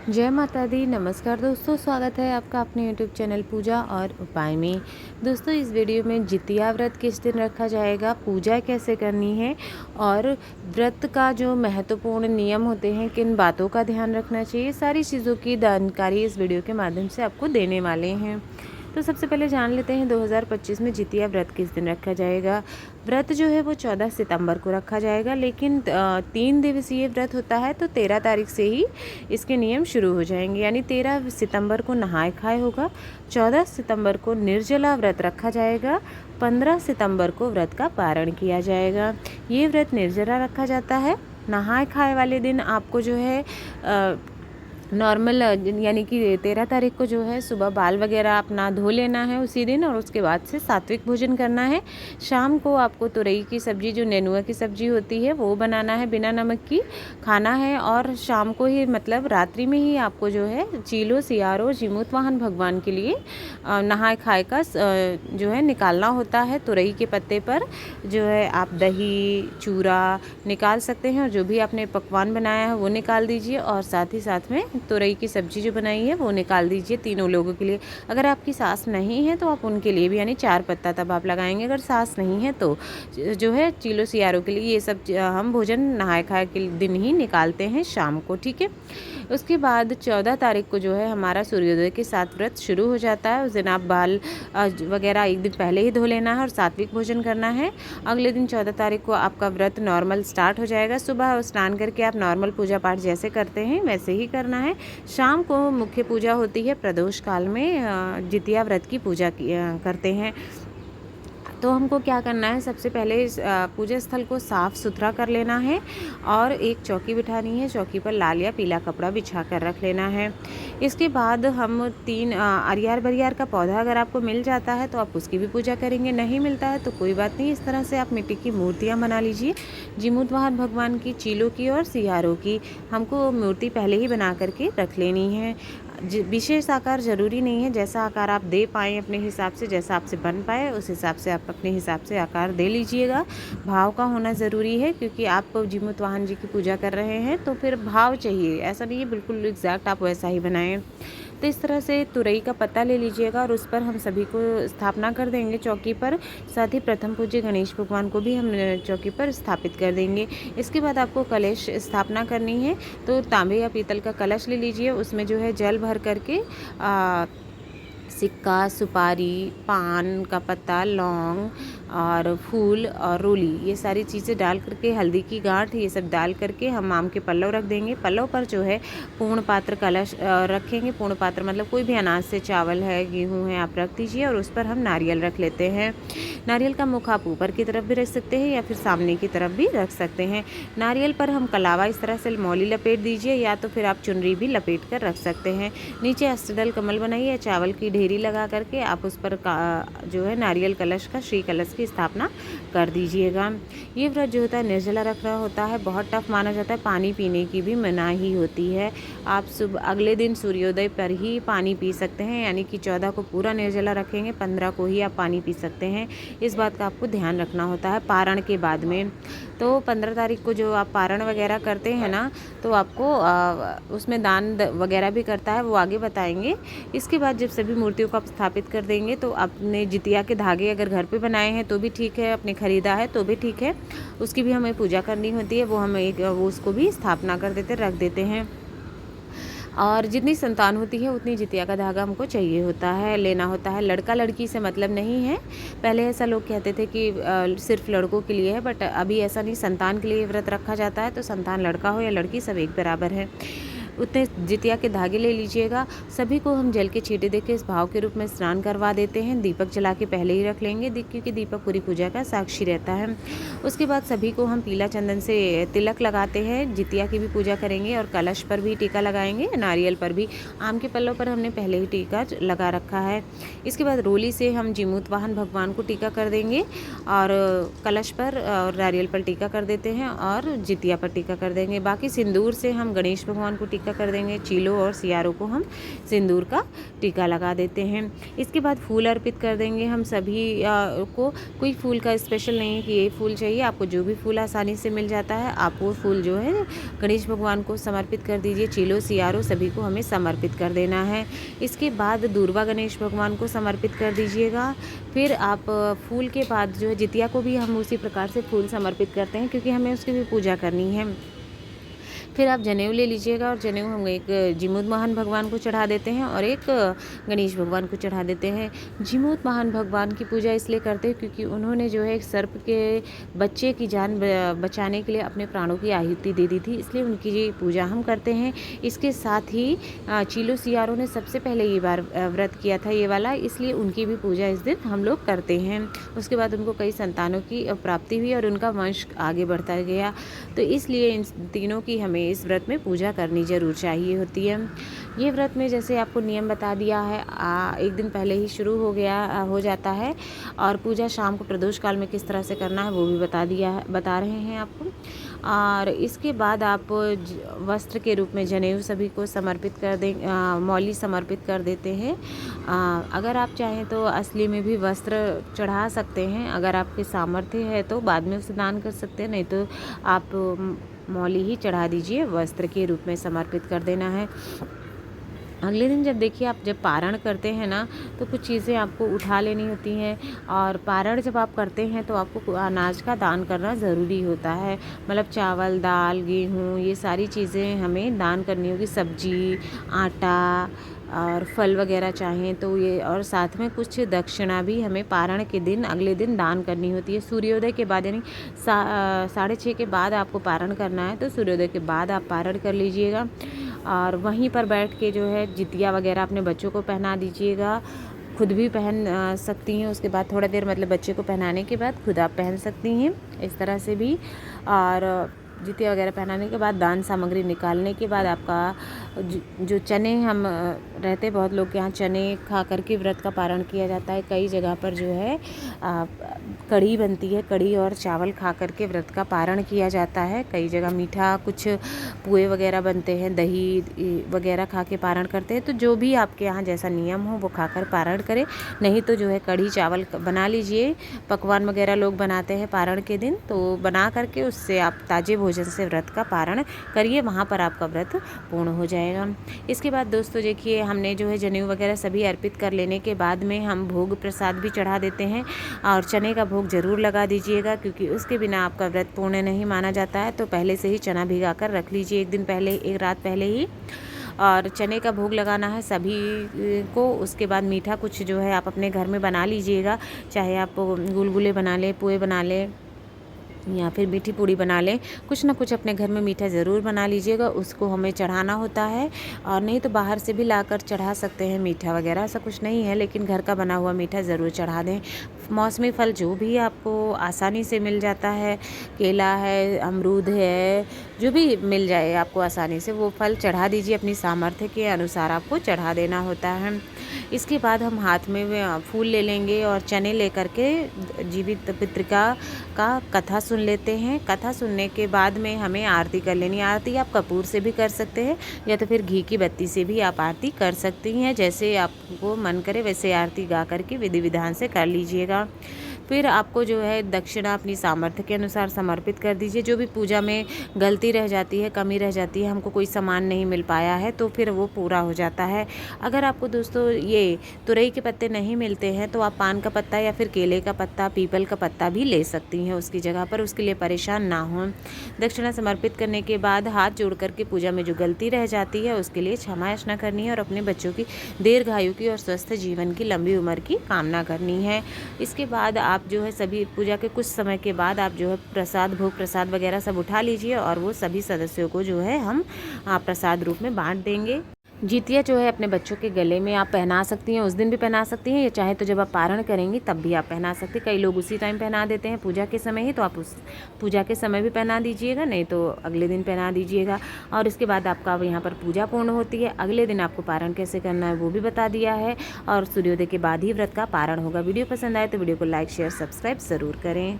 जय माता दी। नमस्कार दोस्तों, स्वागत है आपका अपने यूट्यूब चैनल पूजा और उपाय में। दोस्तों, इस वीडियो में जितिया व्रत किस दिन रखा जाएगा, पूजा कैसे करनी है और व्रत का जो महत्वपूर्ण नियम होते हैं, किन बातों का ध्यान रखना चाहिए, सारी चीज़ों की जानकारी इस वीडियो के माध्यम से आपको देने वाले हैं। तो सबसे पहले जान लेते हैं 2025 में जितिया व्रत किस दिन रखा जाएगा। व्रत जो है वो 14 सितंबर को रखा जाएगा, लेकिन 3 दिवसीय व्रत होता है, तो 13 तारीख से ही इसके नियम शुरू हो जाएंगे। यानी 13 सितंबर को नहाय खाए होगा, 14 सितंबर को निर्जला व्रत रखा जाएगा, 15 सितंबर को व्रत का पारण किया जाएगा। ये व्रत निर्जला रखा जाता है। नहाय खाए वाले दिन आपको जो है नॉर्मल यानी कि 13 तारीख को जो है सुबह बाल वगैरह अपना धो लेना है उसी दिन, और उसके बाद से सात्विक भोजन करना है। शाम को आपको तुरई की सब्ज़ी, जो नेनुआ की सब्ज़ी होती है, वो बनाना है, बिना नमक की खाना है। और शाम को ही मतलब रात्रि में ही आपको जो है चीलो सियारो जीमूत वाहन भगवान के लिए नहाय खाए का जो है निकालना होता है। तुरई के पत्ते पर जो है आप दही चूरा निकाल सकते हैं, और जो भी आपने पकवान बनाया है वो निकाल दीजिए, और साथ ही साथ में तुरई की सब्ज़ी जो बनाई है वो निकाल दीजिए तीनों लोगों के लिए। अगर आपकी सास नहीं है तो आप उनके लिए भी, यानी 4 पत्ता तब आप लगाएंगे। अगर सास नहीं है तो जो है चीलो सियारों के लिए ये सब हम भोजन नहाय खाए के दिन ही निकालते हैं शाम को, ठीक है। उसके बाद 14 तारीख को जो है हमारा सूर्योदय के साथ व्रत शुरू हो जाता है। उस दिन आप बाल वगैरह एक दिन पहले ही धो लेना है और सात्विक भोजन करना है। अगले दिन 14 तारीख को आपका व्रत नॉर्मल स्टार्ट हो जाएगा। सुबह स्नान करके आप नॉर्मल पूजा पाठ जैसे करते हैं वैसे ही करना है। शाम को मुख्य पूजा होती है, प्रदोष काल में जितिया व्रत की पूजा करते हैं। तो हमको क्या करना है, सबसे पहले इस पूजा स्थल को साफ़ सुथरा कर लेना है, और एक चौकी बिठानी है। चौकी पर लाल या पीला कपड़ा बिछा कर रख लेना है। इसके बाद हम 3 अरियार बरियार का पौधा अगर आपको मिल जाता है तो आप उसकी भी पूजा करेंगे, नहीं मिलता है तो कोई बात नहीं। इस तरह से आप मिट्टी की मूर्तियाँ बना लीजिए, जीमूतवाहन भगवान की, चीलों की और सियारों की। हमको मूर्ति पहले ही बना करके रख लेनी है। विशेष आकार ज़रूरी नहीं है, जैसा आकार आप दे पाएँ अपने हिसाब से, जैसा आपसे बन पाए उस हिसाब से आप अपने हिसाब से आकार दे लीजिएगा। भाव का होना ज़रूरी है, क्योंकि आप जीमूतवाहन जी की पूजा कर रहे हैं तो फिर भाव चाहिए, ऐसा नहीं है बिल्कुल एग्जैक्ट आप वैसा ही बनाएं। तो इस तरह से तुरई का पत्ता ले लीजिएगा और उस पर हम सभी को स्थापना कर देंगे चौकी पर। साथ ही प्रथम पूज्य गणेश भगवान को भी हम चौकी पर स्थापित कर देंगे। इसके बाद आपको कलश स्थापना करनी है, तो तांबे या पीतल का कलश ले लीजिए। उसमें जो है जल भर करके सिक्का, सुपारी, पान का पत्ता, लौंग और फूल और रोली, ये सारी चीज़ें डाल करके, हल्दी की गांठ, ये सब डाल करके हम आम के पल्लव रख देंगे। पल्लव पर जो है पूर्ण पात्र कलश रखेंगे। पूर्ण पात्र मतलब कोई भी अनाज से, चावल है, गेहूं है, आप रख दीजिए, और उस पर हम नारियल रख लेते हैं। नारियल का मुख आप ऊपर की तरफ भी रख सकते हैं या फिर सामने की तरफ भी रख सकते हैं। नारियल पर हम कलावा इस तरह से मौली लपेट दीजिए, या तो फिर आप चुनरी भी लपेट कर रख सकते हैं। नीचे अष्टदल कमल बनाइए या चावल की ढेरी लगा करके आप उस पर जो है नारियल कलश का, श्री कलश की स्थापना कर दीजिएगा। ये व्रत जो होता है निर्जला रखना होता है, बहुत टफ माना जाता है। पानी पीने की भी मनाही होती है। आप सुबह अगले दिन सूर्योदय पर ही पानी पी सकते हैं, यानी कि 14 को पूरा निर्जला रखेंगे, 15 को ही आप पानी पी सकते हैं। इस बात का आपको ध्यान रखना होता है पारण के बाद में। तो 15 तारीख को जो आप पारण वगैरह करते हैं ना, तो आपको उसमें दान वगैरह भी करता है, वो आगे बताएंगे। इसके बाद जब सभी मूर्तियों को आप स्थापित कर देंगे, तो आपने जितिया के धागे अगर घर पे बनाए हैं तो भी ठीक है, अपने खरीदा है तो भी ठीक है, उसकी भी हमें पूजा करनी होती है। वो हम वो उसको भी स्थापना कर देते, रख देते हैं। और जितनी संतान होती है उतनी जितिया का धागा हमको चाहिए होता है, लेना होता है। लड़का लड़की से मतलब नहीं है। पहले ऐसा लोग कहते थे कि सिर्फ लड़कों के लिए है, बट अभी ऐसा नहीं, संतान के लिए व्रत रखा जाता है। तो संतान लड़का हो या लड़की, सब एक बराबर है। उतने जितिया के धागे ले लीजिएगा। सभी को हम जल के छींटे देके इस भाव के रूप में स्नान करवा देते हैं। दीपक जला के पहले ही रख लेंगे, क्योंकि दीपक पूरी पूजा का साक्षी रहता है। उसके बाद सभी को हम पीला चंदन से तिलक लगाते हैं। जितिया की भी पूजा करेंगे और कलश पर भी टीका लगाएंगे, नारियल पर भी। आम के पल्लों पर हमने पहले ही टीका लगा रखा है। इसके बाद रोली से हम जीमूतवाहन भगवान को टीका कर देंगे, और कलश पर और नारियल पर टीका कर देते हैं, और जितिया पर टीका कर देंगे। बाकी सिंदूर से हम गणेश भगवान को टीका टीका कर देंगे। चीलों और सियारों को हम सिंदूर का टीका लगा देते हैं। इसके बाद फूल अर्पित कर देंगे हम सभी को। कोई फूल का स्पेशल नहीं है कि ये फूल चाहिए, आपको जो भी फूल आसानी से मिल जाता है आप वो फूल जो है गणेश भगवान को समर्पित कर दीजिए। चीलों सियारों सभी को हमें समर्पित कर देना है। इसके बाद दूर्वा गणेश भगवान को समर्पित कर दीजिएगा। फिर आप फूल के बाद जो है जितिया को भी हम उसी प्रकार से फूल समर्पित करते हैं, क्योंकि हमें उसकी भी पूजा करनी है। फिर आप जनेऊ ले लीजिएगा और जनेऊ हम एक जिमूत महान भगवान को चढ़ा देते हैं और एक गणेश भगवान को चढ़ा देते हैं। जिमूत महान भगवान की पूजा इसलिए करते हैं क्योंकि उन्होंने जो है एक सर्प के बच्चे की जान बचाने के लिए अपने प्राणों की आहुति दे दी थी, इसलिए उनकी ये पूजा हम करते हैं। इसके साथ ही चीलों सियारों ने सबसे पहले ये बार व्रत किया था ये वाला, इसलिए उनकी भी पूजा इस दिन हम लोग करते हैं। उसके बाद उनको कई संतानों की प्राप्ति हुई और उनका वंश आगे बढ़ता गया, तो इसलिए इन तीनों की हमें इस व्रत में पूजा करनी ज़रूर चाहिए होती है। ये व्रत में जैसे आपको नियम बता दिया है, एक दिन पहले ही शुरू हो जाता है और पूजा शाम को प्रदोष काल में किस तरह से करना है वो भी बता रहे हैं आपको। और इसके बाद आप वस्त्र के रूप में जनेऊ सभी को समर्पित कर दें, मौली समर्पित कर देते हैं। अगर आप चाहें तो असली में भी वस्त्र चढ़ा सकते हैं, अगर आपके सामर्थ्य है तो बाद में उसे दान कर सकते हैं, नहीं तो आप मौली ही चढ़ा दीजिए, वस्त्र के रूप में समर्पित कर देना है। अगले दिन जब देखिए आप जब पारण करते हैं ना, तो कुछ चीज़ें आपको उठा लेनी होती हैं, और पारण जब आप करते हैं तो आपको अनाज का दान करना ज़रूरी होता है। मतलब चावल, दाल, गेहूँ, ये सारी चीज़ें हमें दान करनी होगी। सब्जी, आटा और फल वगैरह चाहें तो ये, और साथ में कुछ दक्षिणा भी हमें पारण के दिन अगले दिन दान करनी होती है। सूर्योदय के बाद यानी 6:30 के बाद आपको पारण करना है, तो सूर्योदय के बाद आप पारण कर लीजिएगा और वहीं पर बैठ के जो है जितिया वगैरह अपने बच्चों को पहना दीजिएगा। खुद भी पहन सकती हैं, उसके बाद थोड़ा देर मतलब बच्चे को पहनाने के बाद खुद आप पहन सकती हैं, इस तरह से भी। और जितिया वगैरह पहनाने के बाद दान सामग्री निकालने के बाद आपका जो चने हम रहते बहुत लोग के यहाँ चने खा करके व्रत का पारण किया जाता है। कई जगह पर जो है कढ़ी बनती है, कढ़ी और चावल खा करके व्रत का पारण किया जाता है। कई जगह मीठा कुछ पुए वगैरह बनते हैं, दही वगैरह खा के पारण करते हैं। तो जो भी आपके यहाँ जैसा नियम हो वो खाकर पारण करें, नहीं तो जो है कढ़ी चावल बना लीजिए। पकवान वगैरह लोग बनाते हैं पारण के दिन, तो बना करके उससे आप ताजे भोजन से व्रत का पारण करिए, वहाँ पर आपका व्रत पूर्ण हो जाएगा। इसके बाद दोस्तों देखिए हमने जो है जनेऊ वगैरह सभी अर्पित कर लेने के बाद में हम भोग प्रसाद भी चढ़ा देते हैं, और चने का भोग ज़रूर लगा दीजिएगा, क्योंकि उसके बिना आपका व्रत पूर्ण नहीं माना जाता है। तो पहले से ही चना भिगा कर रख लीजिए, एक दिन पहले, एक रात पहले ही, और चने का भोग लगाना है सभी को। उसके बाद मीठा कुछ जो है आप अपने घर में बना लीजिएगा, चाहे आप गुलगुले बना लें, पुए बना लें या फिर मीठी पूड़ी बना लें, कुछ ना कुछ अपने घर में मीठा ज़रूर बना लीजिएगा, उसको हमें चढ़ाना होता है। और नहीं तो बाहर से भी लाकर चढ़ा सकते हैं मीठा वगैरह, ऐसा कुछ नहीं है, लेकिन घर का बना हुआ मीठा ज़रूर चढ़ा दें। मौसमी फल जो भी आपको आसानी से मिल जाता है, केला है, अमरूद है, जो भी मिल जाए आपको आसानी से, वो फल चढ़ा दीजिए, अपनी सामर्थ्य के अनुसार आपको चढ़ा देना होता है। इसके बाद हम हाथ में फूल ले लेंगे और चने लेकर के जीवित पितृका का कथा सुन लेते हैं। कथा सुनने के बाद में हमें आरती कर लेनी है। आरती आप कपूर से भी कर सकते हैं या तो फिर घी की बत्ती से भी आप आरती कर सकती हैं, जैसे आपको मन करे वैसे आरती गा करके विधि विधान से कर लीजिएगा। फिर आपको जो है दक्षिणा अपनी सामर्थ्य के अनुसार समर्पित कर दीजिए। जो भी पूजा में गलती रह जाती है, कमी रह जाती है, हमको कोई सामान नहीं मिल पाया है, तो फिर वो पूरा हो जाता है। अगर आपको दोस्तों ये तुरई के पत्ते नहीं मिलते हैं तो आप पान का पत्ता या फिर केले का पत्ता, पीपल का पत्ता भी ले सकती हैं उसकी जगह पर, उसके लिए परेशान ना हों। दक्षिणा समर्पित करने के बाद हाथ जोड़ करके पूजा में जो गलती रह जाती है उसके लिए क्षमा याचना करनी है और अपने बच्चों की दीर्घायु की और स्वस्थ जीवन की, लंबी उम्र की कामना करनी है। इसके बाद आप जो है सभी पूजा के कुछ समय के बाद आप जो है भोग प्रसाद वगैरह सब उठा लीजिए और वो सभी सदस्यों को जो है हम प्रसाद रूप में बांट देंगे। जितिया जो है अपने बच्चों के गले में आप पहना सकती हैं, उस दिन भी पहना सकती हैं, या चाहे तो जब आप पारण करेंगी तब भी आप पहना सकती हैं। कई लोग उसी टाइम पहना देते हैं पूजा के समय ही, तो आप उस पूजा के समय भी पहना दीजिएगा, नहीं तो अगले दिन पहना दीजिएगा। और इसके बाद आपका यहाँ पर पूजा पूर्ण होती है। अगले दिन आपको पारण कैसे करना है वो भी बता दिया है, और सूर्योदय के बाद ही व्रत का पारण होगा। वीडियो पसंद आए तो वीडियो को लाइक, शेयर, सब्सक्राइब ज़रूर करें।